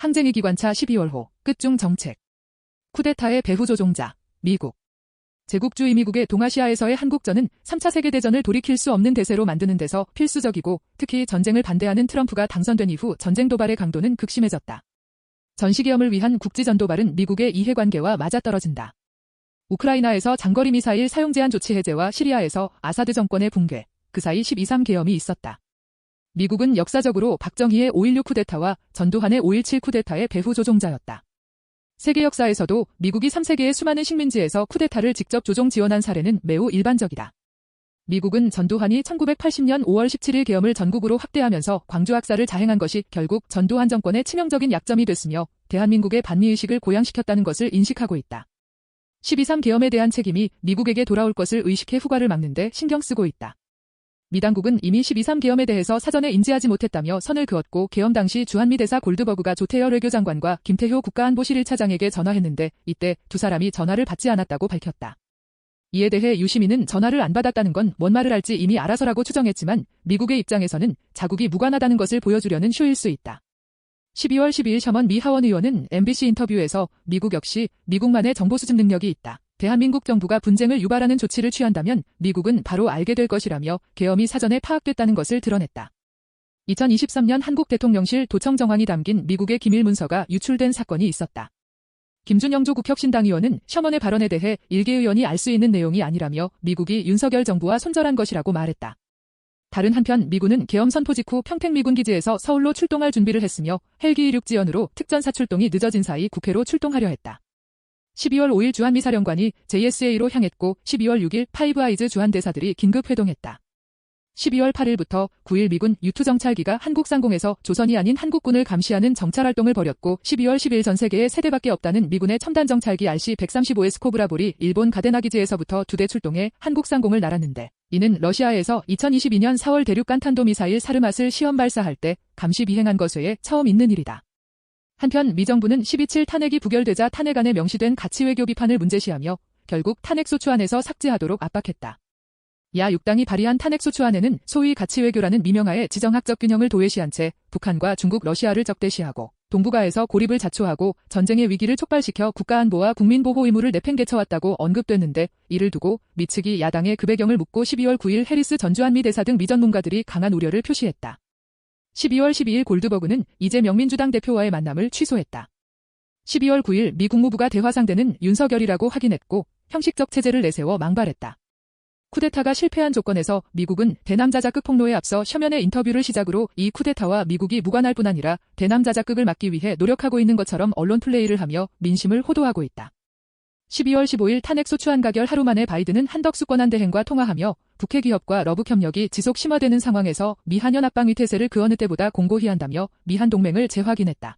항쟁의 기관차 12월호, 끝중 정책. 쿠데타의 배후 조종자, 미국. 제국주의 미국의 동아시아에서의 한국전은 3차 세계대전을 돌이킬 수 없는 대세로 만드는 데서 필수적이고 특히 전쟁을 반대하는 트럼프가 당선된 이후 전쟁 도발의 강도는 극심해졌다. 전시기염을 위한 국지전 도발은 미국의 이해관계와 맞아떨어진다. 우크라이나에서 장거리 미사일 사용 제한 조치 해제와 시리아에서 아사드 정권의 붕괴, 그 사이 12.3 계엄이 있었다. 미국은 역사적으로 박정희의 5.16 쿠데타와 전두환의 5.17 쿠데타의 배후 조종자였다. 세계 역사에서도 미국이 3세계의 수많은 식민지에서 쿠데타를 직접 조종 지원한 사례는 매우 일반적이다. 미국은 전두환이 1980년 5월 17일 계엄을 전국으로 확대하면서 광주 학살을 자행한 것이 결국 전두환 정권의 치명적인 약점이 됐으며 대한민국의 반미의식을 고양시켰다는 것을 인식하고 있다. 12.3 계엄에 대한 책임이 미국에게 돌아올 것을 의식해 후과를 막는 데 신경 쓰고 있다. 미 당국은 이미 12.3 계엄에 대해서 사전에 인지하지 못했다며 선을 그었고 계엄 당시 주한미 대사 골드버그가 조태열 외교장관과 김태효 국가안보실 1차장에게 전화했는데 이때 두 사람이 전화를 받지 않았다고 밝혔다. 이에 대해 유시민은 전화를 안 받았다는 건 뭔 말을 할지 이미 알아서라고 추정했지만 미국의 입장에서는 자국이 무관하다는 것을 보여주려는 쇼일 수 있다. 12월 12일 셔먼 미 하원 의원은 MBC 인터뷰에서 미국 역시 미국만의 정보 수집 능력이 있다. 대한민국 정부가 분쟁을 유발하는 조치를 취한다면 미국은 바로 알게 될 것이라며 계엄이 사전에 파악됐다는 것을 드러냈다. 2023년 한국 대통령실 도청 정황이 담긴 미국의 기밀 문서가 유출된 사건이 있었다. 김준영 국혁신당 의원은 셔먼의 발언에 대해 일개 의원이 알 수 있는 내용이 아니라며 미국이 윤석열 정부와 손절한 것이라고 말했다. 다른 한편 미군은 계엄 선포 직후 평택 미군 기지에서 서울로 출동할 준비를 했으며 헬기 이륙 지연으로 특전사 출동이 늦어진 사이 국회로 출동하려 했다. 12월 5일 주한미 사령관이 JSA로 향했고 12월 6일 파이브 아이즈 주한 대사들이 긴급 회동했다. 12월 8일부터 9일 미군 U2 정찰기가 한국 상공에서 조선이 아닌 한국군을 감시하는 정찰활동을 벌였고 12월 10일 전 세계에 3대밖에 없다는 미군의 첨단 정찰기 RC-135S 코브라볼이 일본 가데나 기지에서부터 2대 출동해 한국 상공을 날았는데 이는 러시아에서 2022년 4월 대륙 간탄도 미사일 사르맛을 시험 발사할 때 감시 비행한 것 외에 처음 있는 일이다. 한편 미 정부는 12.7 탄핵이 부결되자 탄핵안에 명시된 가치외교 비판을 문제시하며 결국 탄핵소추안에서 삭제하도록 압박했다. 야 6당이 발의한 탄핵소추안에는 소위 가치외교라는 미명하에 지정학적 균형을 도외시한 채 북한과 중국, 러시아를 적대시하고 동북아에서 고립을 자초하고 전쟁의 위기를 촉발시켜 국가안보와 국민보호 의무를 내팽개쳐왔다고 언급됐는데 이를 두고 미 측이 야당의 그 배경을 묻고 12월 9일 해리스 전 주한미 대사 등 미 전문가들이 강한 우려를 표시했다. 12월 12일 골드버그는 이재명 민주당 대표와의 만남을 취소했다. 12월 9일 미 국무부가 대화 상대는 윤석열이라고 확인했고 형식적 체제를 내세워 망발했다. 쿠데타가 실패한 조건에서 미국은 대남 자자극 폭로에 앞서 셔먼의 인터뷰를 시작으로 이 쿠데타와 미국이 무관할 뿐 아니라 대남 자자극을 막기 위해 노력하고 있는 것처럼 언론 플레이를 하며 민심을 호도하고 있다. 12월 15일 탄핵소추안 가결 하루 만에 바이든은 한덕수 권한대행과 통화하며 북핵 위협과 러북 협력이 지속 심화되는 상황에서 미한 연합방위 태세를 그 어느 때보다 공고히 한다며 미한 동맹을 재확인했다.